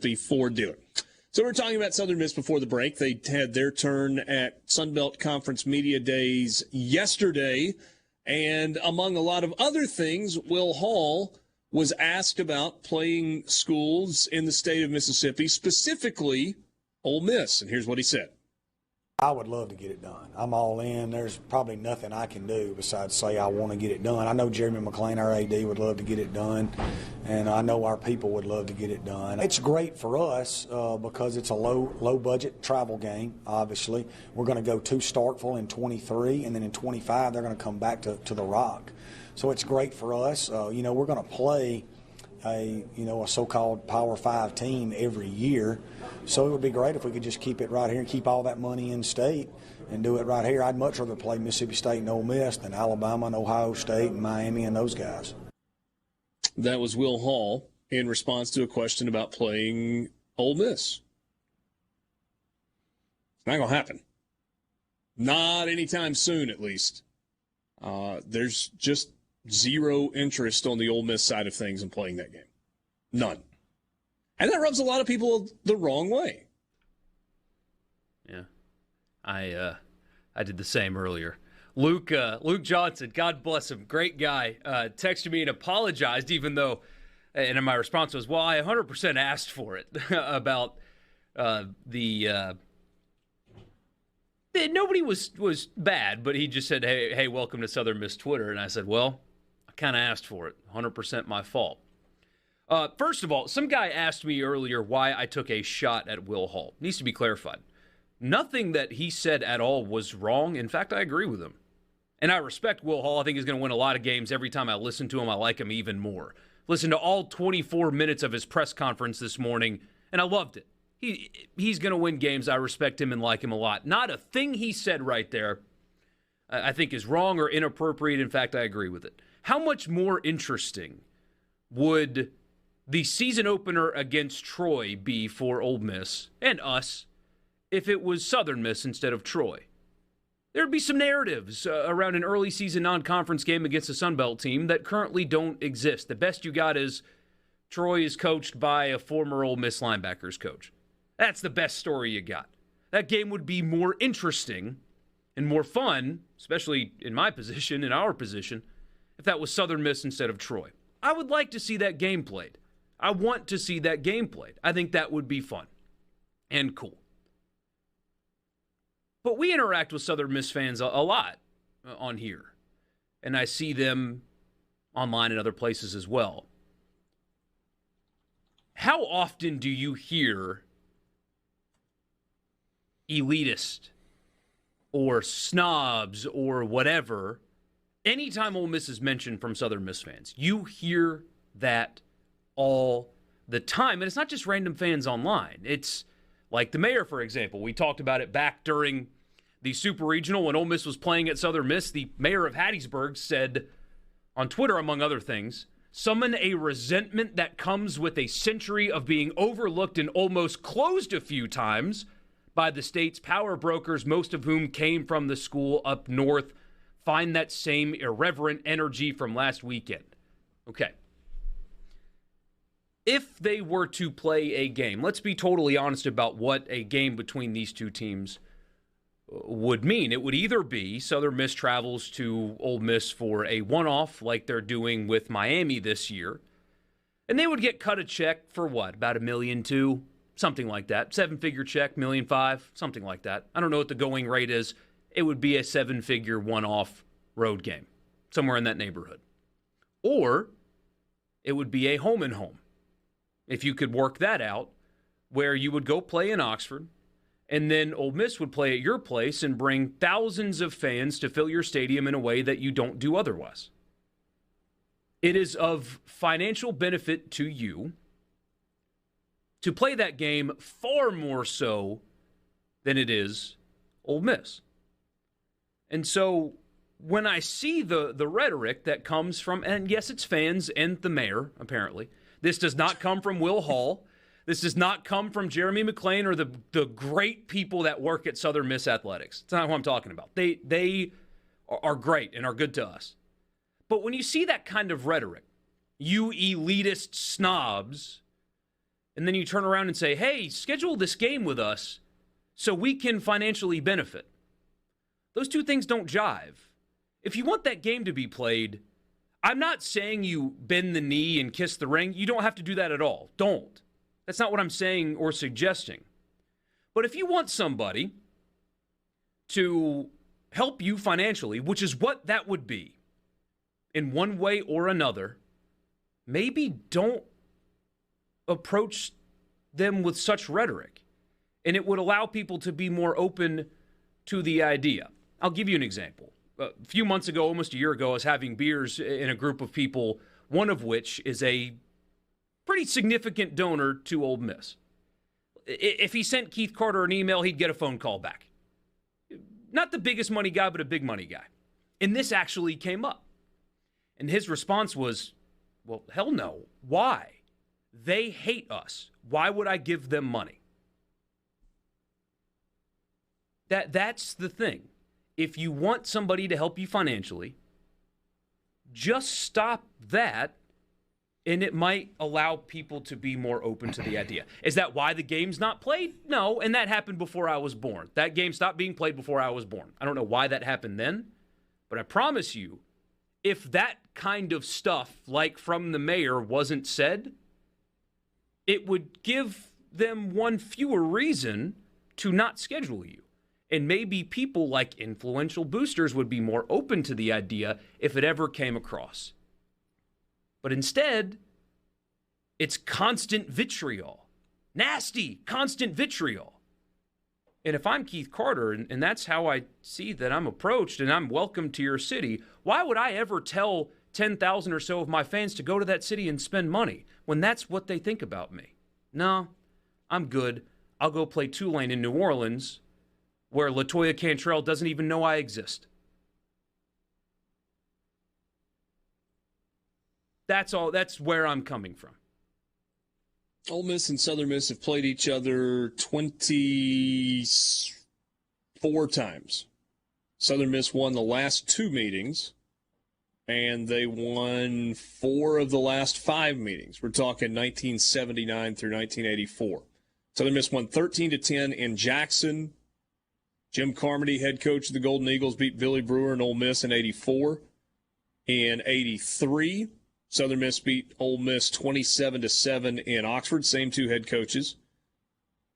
before doing. So we're talking about Southern Miss before the break. They had their turn at Sunbelt Conference Media Days yesterday, and among a lot of other things, Will Hall was asked about playing schools in the state of Mississippi, specifically Ole Miss, and here's what he said. I would love to get it done. I'm all in. There's probably nothing I can do besides say I want to get it done. I know Jeremy McClain, our AD, would love to get it done, and I know our people would love to get it done. It's great for us because it's a low-budget travel game, obviously. We're going to go to Starkville in 23, and then in 25 they're going to come back to the Rock. So it's great for us. We're going to play a so-called Power 5 team every year. So it would be great if we could just keep it right here and keep all that money in state and do it right here. I'd much rather play Mississippi State and Ole Miss than Alabama and Ohio State and Miami and those guys. That was Will Hall in response to a question about playing Ole Miss. It's not going to happen. Not anytime soon, at least. There's just zero interest on the Ole Miss side of things in playing that game. None. And that rubs a lot of people the wrong way. Yeah. I did the same earlier. Luke Johnson, God bless him, great guy, texted me and apologized, even though, and my response was, well, I 100% asked for it about nobody was bad, but he just said, hey, welcome to Southern Miss Twitter. And I said, well, I kind of asked for it. 100% my fault. First of all, some guy asked me earlier why I took a shot at Will Hall. Needs to be clarified. Nothing that he said at all was wrong. In fact, I agree with him. And I respect Will Hall. I think he's going to win a lot of games. Every time I listen to him, I like him even more. Listen to all 24 minutes of his press conference this morning, and I loved it. He's going to win games. I respect him and like him a lot. Not a thing he said right there I think is wrong or inappropriate. In fact, I agree with it. How much more interesting would the season opener against Troy be for Ole Miss and us if it was Southern Miss instead of Troy? There'd be some narratives around an early season non-conference game against a Sunbelt team that currently don't exist. The best you got is Troy is coached by a former Ole Miss linebackers coach. That's the best story you got. That game would be more interesting and more fun, especially in my position, in our position, if that was Southern Miss instead of Troy. I would like to see that game played. I want to see that game played. I think that would be fun and cool. But we interact with Southern Miss fans a lot on here, and I see them online and other places as well. How often do you hear elitist or snobs or whatever, anytime Ole Miss is mentioned from Southern Miss fans? You hear that all the time. And it's not just random fans online. It's like the mayor, for example. We talked about it back during the Super Regional when Ole Miss was playing at Southern Miss. The mayor of Hattiesburg said on Twitter, among other things, summon a resentment that comes with a century of being overlooked and almost closed a few times by the state's power brokers, most of whom came from the school up north. Find that same irreverent energy from last weekend. Okay. If they were to play a game, let's be totally honest about what a game between these two teams would mean. It would either be Southern Miss travels to Ole Miss for a one-off like they're doing with Miami this year, and they would get cut a check for what, about $1.2 million, something like that. 7-figure check, $1.5 million, something like that. I don't know what the going rate is. It would be a 7-figure one-off road game, somewhere in that neighborhood. Or it would be a home-and-home, if you could work that out, where you would go play in Oxford, and then Ole Miss would play at your place and bring thousands of fans to fill your stadium in a way that you don't do otherwise. It is of financial benefit to you to play that game far more so than it is Ole Miss. And so when I see the rhetoric that comes from, and yes, it's fans and the mayor, apparently. This does not come from Will Hall. This does not come from Jeremy McClain or the great people that work at Southern Miss Athletics. It's not who I'm talking about. They are great and are good to us. But when you see that kind of rhetoric, you elitist snobs, and then you turn around and say, hey, schedule this game with us so we can financially benefit. Those two things don't jive. If you want that game to be played, I'm not saying you bend the knee and kiss the ring. You don't have to do that at all. Don't. That's not what I'm saying or suggesting. But if you want somebody to help you financially, which is what that would be, in one way or another, maybe don't approach them with such rhetoric. And it would allow people to be more open to the idea. I'll give you an example. A few months ago, almost a year ago, I was having beers in a group of people, one of which is a pretty significant donor to Ole Miss. If he sent Keith Carter an email, he'd get a phone call back. Not the biggest money guy, but a big money guy. And this actually came up. And his response was, well, hell no. Why? They hate us. Why would I give them money? That's the thing. If you want somebody to help you financially, just stop that, and it might allow people to be more open to the idea. Is that why the game's not played? No, and that happened before I was born. That game stopped being played before I was born. I don't know why that happened then, but I promise you, if that kind of stuff, like from the mayor, wasn't said, it would give them one fewer reason to not schedule you. And maybe people like influential boosters would be more open to the idea if it ever came across. But instead, it's constant vitriol. Nasty, constant vitriol. And if I'm Keith Carter, and that's how I see that I'm approached, and I'm welcome to your city, why would I ever tell 10,000 or so of my fans to go to that city and spend money when that's what they think about me? No, I'm good. I'll go play Tulane in New Orleans, where LaToya Cantrell doesn't even know I exist. That's all. That's where I'm coming from. Ole Miss and Southern Miss have played each other 24 times. Southern Miss won the last 2 meetings, and they won 4 of the last 5 meetings. We're talking 1979 through 1984. Southern Miss won 13-10 in Jackson. Jim Carmody, head coach of the Golden Eagles, beat Billy Brewer and Ole Miss in 84. In 83, Southern Miss beat Ole Miss 27-7 in Oxford, same 2 head coaches.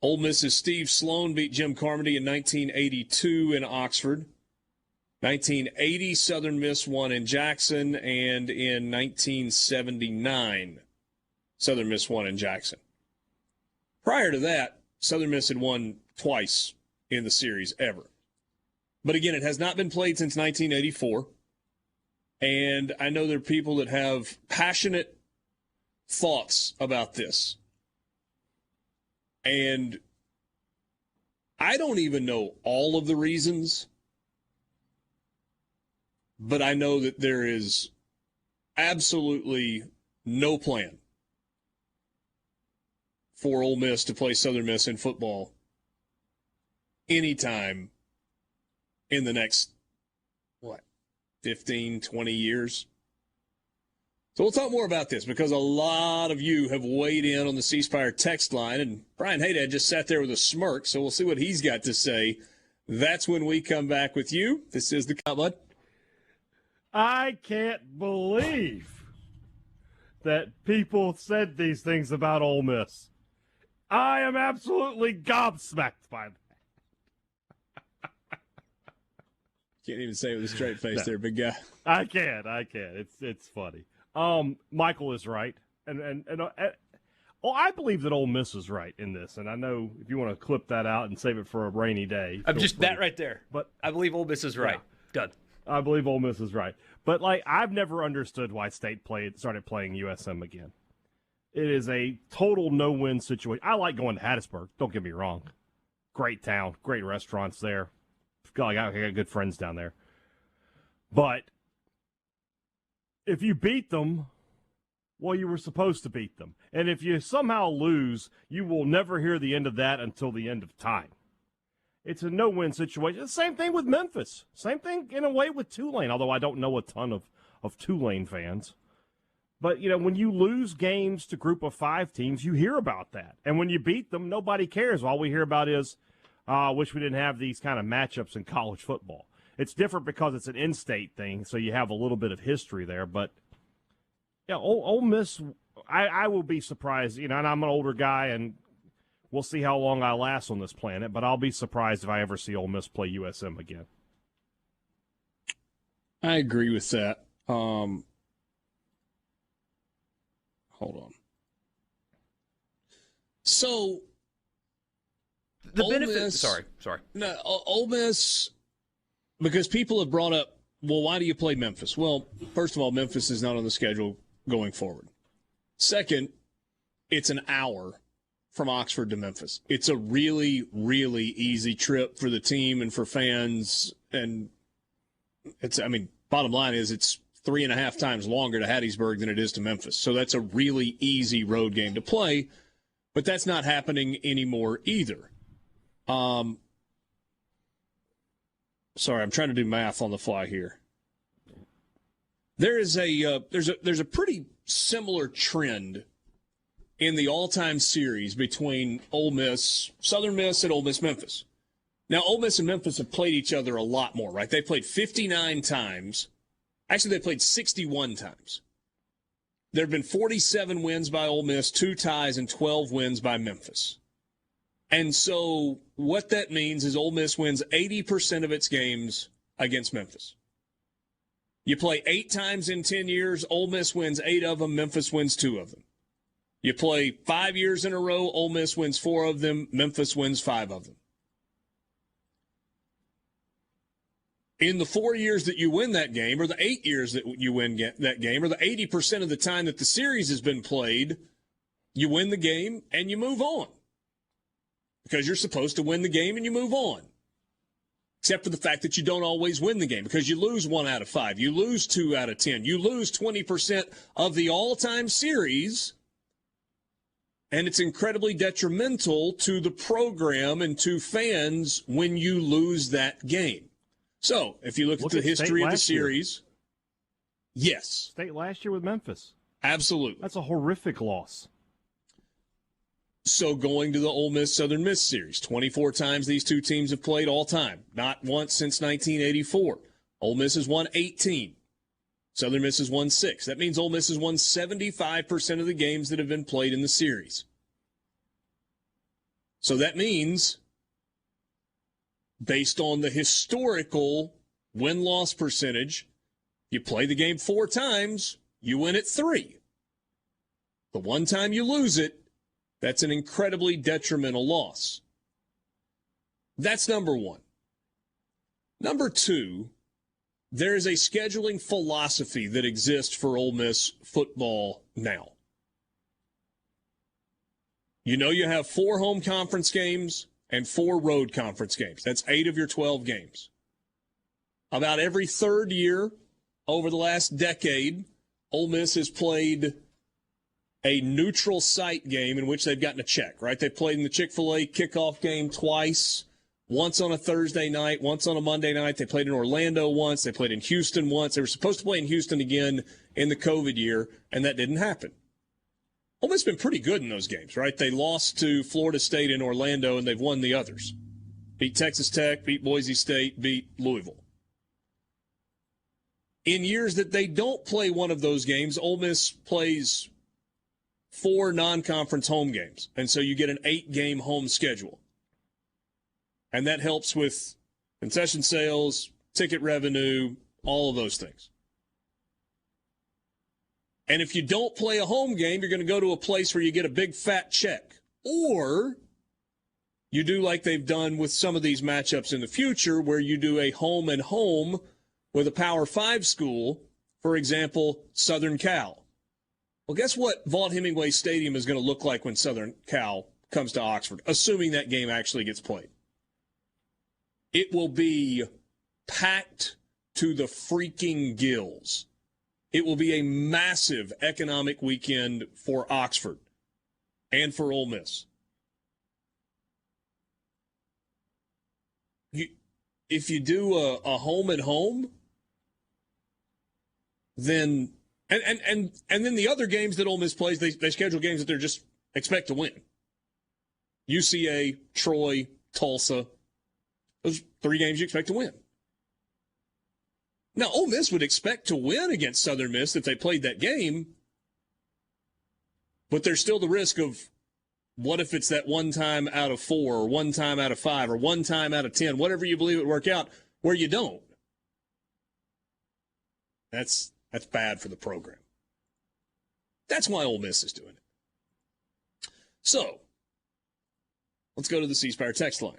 Ole Miss's Steve Sloan beat Jim Carmody in 1982 in Oxford. 1980, Southern Miss won in Jackson, and in 1979, Southern Miss won in Jackson. Prior to that, Southern Miss had won twice in the series ever. But again, it has not been played since 1984. And I know there are people that have passionate thoughts about this. And I don't even know all of the reasons, but I know that there is absolutely no plan for Ole Miss to play Southern Miss in football anytime in the next, 15, 20 years. So we'll talk more about this because a lot of you have weighed in on the C Spire text line, and Brian Haydad just sat there with a smirk, so we'll see what he's got to say. That's when we come back with you. This is the Bud. I can't believe that people said these things about Ole Miss. I am absolutely gobsmacked by that. Can't even say it with a straight face there, big guy. I can. It's funny. Michael is right, and I believe that Ole Miss is right in this, and I know if you want to clip that out and save it for a rainy day. I'm just free. That right there. But I believe Ole Miss is right. Yeah. Done. I believe Ole Miss is right, but I've never understood why State started playing USM again. It is a total no-win situation. I like going to Hattiesburg. Don't get me wrong. Great town, great restaurants there. I got good friends down there. But if you beat them, well, you were supposed to beat them. And if you somehow lose, you will never hear the end of that until the end of time. It's a no-win situation. Same thing with Memphis. Same thing, in a way, with Tulane, although I don't know a ton of Tulane fans. But, when you lose games to group of 5 teams, you hear about that. And when you beat them, nobody cares. All we hear about is, wish we didn't have these kind of matchups in college football. It's different because it's an in-state thing, so you have a little bit of history there. But, Ole Miss, I will be surprised. And I'm an older guy, and we'll see how long I last on this planet. But I'll be surprised if I ever see Ole Miss play USM again. I agree with that. Hold on. So, the Ole benefit. Miss, Sorry. No, Ole Miss, because people have brought up, well, why do you play Memphis? Well, first of all, Memphis is not on the schedule going forward. Second, it's an hour from Oxford to Memphis. It's a really, really easy trip for the team and for fans. And bottom line is it's 3.5 times longer to Hattiesburg than it is to Memphis. So that's a really easy road game to play, but that's not happening anymore either. Sorry, I'm trying to do math on the fly here. There's a pretty similar trend in the all-time series between Ole Miss, Southern Miss, and Ole Miss Memphis. Now, Ole Miss and Memphis have played each other a lot more, right? They played 59 times. Actually, they played 61 times. There have been 47 wins by Ole Miss, 2 ties, and 12 wins by Memphis. And so what that means is Ole Miss wins 80% of its games against Memphis. You play 8 times in 10 years, Ole Miss wins 8 of them, Memphis wins 2 of them. You play 5 years in a row, Ole Miss wins 4 of them, Memphis wins 5 of them. In the 4 years that you win that game, or the 8 years that you win that game, or the 80% of the time that the series has been played, you win the game and you move on. Because you're supposed to win the game and you move on. Except for the fact that you don't always win the game, because you lose 1 out of 5, you lose 2 out of 10, you lose 20% of the all-time series, and it's incredibly detrimental to the program and to fans when you lose that game. So, if you look at the history of the series, yes. State last year with Memphis. Absolutely. That's a horrific loss. So, going to the Ole Miss Southern Miss series, 24 times these two teams have played all time. Not once since 1984. Ole Miss has won 18. Southern Miss has won 6. That means Ole Miss has won 75% of the games that have been played in the series. So that means, based on the historical win-loss percentage, you play the game 4 times, you win it 3. The one time you lose it, that's an incredibly detrimental loss. That's number one. Number two, there is a scheduling philosophy that exists for Ole Miss football now. You know you have 4 home conference games and 4 road conference games. That's 8 of your 12 games. About every third year over the last decade, Ole Miss has played a neutral site game in which they've gotten a check, right? They played in the Chick-fil-A kickoff game twice, once on a Thursday night, once on a Monday night. They played in Orlando once. They played in Houston once. They were supposed to play in Houston again in the COVID year, and that didn't happen. Ole Miss has been pretty good in those games, right? They lost to Florida State in Orlando, and they've won the others. Beat Texas Tech, beat Boise State, beat Louisville. In years that they don't play one of those games, Ole Miss plays 4 non-conference home games. And so you get an 8-game home schedule. And that helps with concession sales, ticket revenue, all of those things. And if you don't play a home game, you're going to go to a place where you get a big fat check. Or you do like they've done with some of these matchups in the future, where you do a home and home with a Power 5 school, for example, Southern Cal. Well, guess what Vaught-Hemingway Stadium is going to look like when Southern Cal comes to Oxford, assuming that game actually gets played? It will be packed to the freaking gills. It will be a massive economic weekend for Oxford and for Ole Miss. If you do a home and home, then And then the other games that Ole Miss plays, they schedule games that they're just expect to win. UCA, Troy, Tulsa. Those 3 games you expect to win. Now, Ole Miss would expect to win against Southern Miss if they played that game, but there's still the risk of what if it's that 1 time out of 4 or 1 time out of 5 or 1 time out of 10, whatever you believe it would work out, where you don't. That's bad for the program. That's why Ole Miss is doing it. So, let's go to the C Spire text line.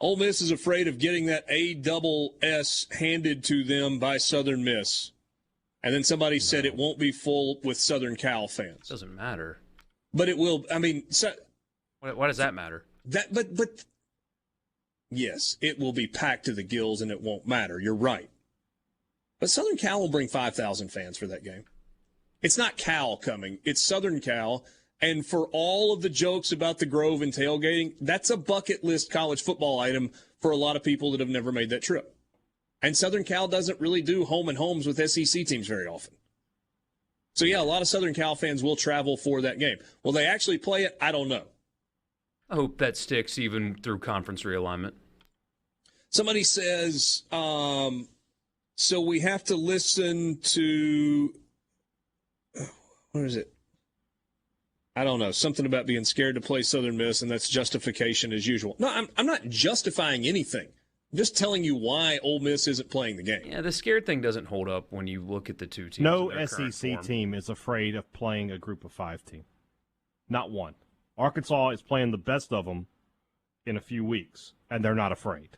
Ole Miss is afraid of getting that ASS handed to them by Southern Miss. And then somebody said it won't be full with Southern Cal fans. Doesn't matter. But it will. I mean, Why does that matter? But yes, it will be packed to the gills and it won't matter. You're right. But Southern Cal will bring 5,000 fans for that game. It's not Cal coming. It's Southern Cal. And for all of the jokes about the Grove and tailgating, that's a bucket list college football item for a lot of people that have never made that trip. And Southern Cal doesn't really do home and homes with SEC teams very often. So, yeah, a lot of Southern Cal fans will travel for that game. Will they actually play it? I don't know. I hope that sticks even through conference realignment. Somebody says, so we have to listen to, what is it? I don't know, something about being scared to play Southern Miss, and that's justification as usual. No, I'm not justifying anything. I'm just telling you why Ole Miss isn't playing the game. Yeah, the scared thing doesn't hold up when you look at the 2 teams. No in their current SEC form. team is afraid of playing a group of 5 team. Not one. Arkansas is playing the best of them in a few weeks, and they're not afraid.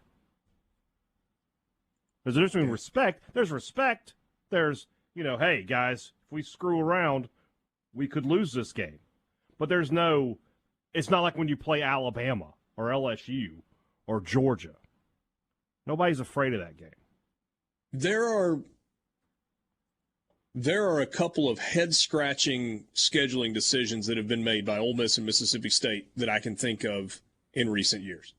There's a difference between respect. There's respect. There's, hey, guys, if we screw around, we could lose this game. But there's no, it's not like when you play Alabama or LSU or Georgia. Nobody's afraid of that game. There are a couple of head-scratching scheduling decisions that have been made by Ole Miss and Mississippi State that I can think of in recent years.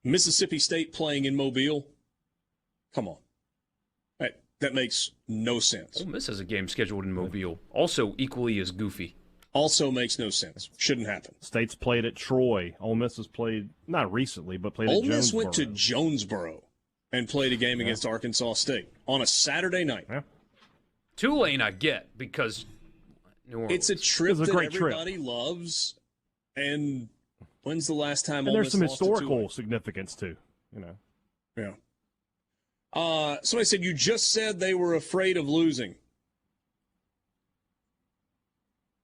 Mississippi State playing in Mobile, come on. That makes no sense. Ole Miss has a game scheduled in Mobile, also equally as goofy. Also makes no sense. Shouldn't happen. State's played at Troy. Ole Miss has played, not recently, but played Ole at Miss Jonesboro. went to Jonesboro and played a game against Arkansas State on a Saturday night. Yeah. Tulane I get because New Orleans. It's a trip It's a great that everybody loves. And when's the last time Ole And Miss there's some lost to Tulane? historical significance, too. Yeah. Somebody said, you just said they were afraid of losing.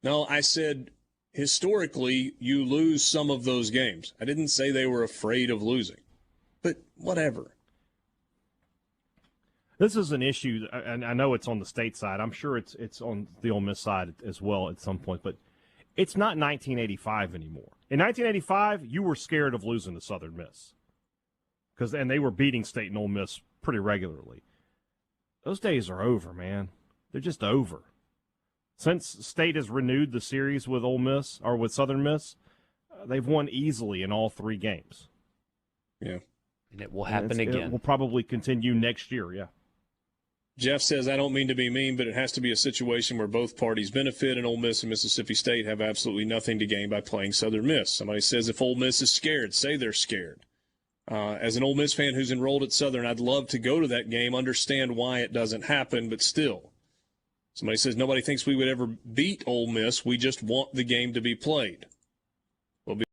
No, I said, historically, you lose some of those games. I didn't say they were afraid of losing. But whatever. This is an issue, and I know it's on the state side. I'm sure it's on the Ole Miss side as well at some point, but it's not 1985 anymore. In 1985, you were scared of losing to Southern Miss, and they were beating State and Ole Miss pretty regularly. Those days are over, man. They're just over. Since State has renewed the series with Ole Miss or with Southern Miss, they've won easily in all 3 games. Yeah. And it will happen again. It will probably continue next year, yeah. Jeff says, I don't mean to be mean, but it has to be a situation where both parties benefit, and Ole Miss and Mississippi State have absolutely nothing to gain by playing Southern Miss. Somebody says, if Ole Miss is scared, say they're scared. As an Ole Miss fan who's enrolled at Southern, I'd love to go to that game, understand why it doesn't happen, but still. Somebody says, nobody thinks we would ever beat Ole Miss. We just want the game to be played.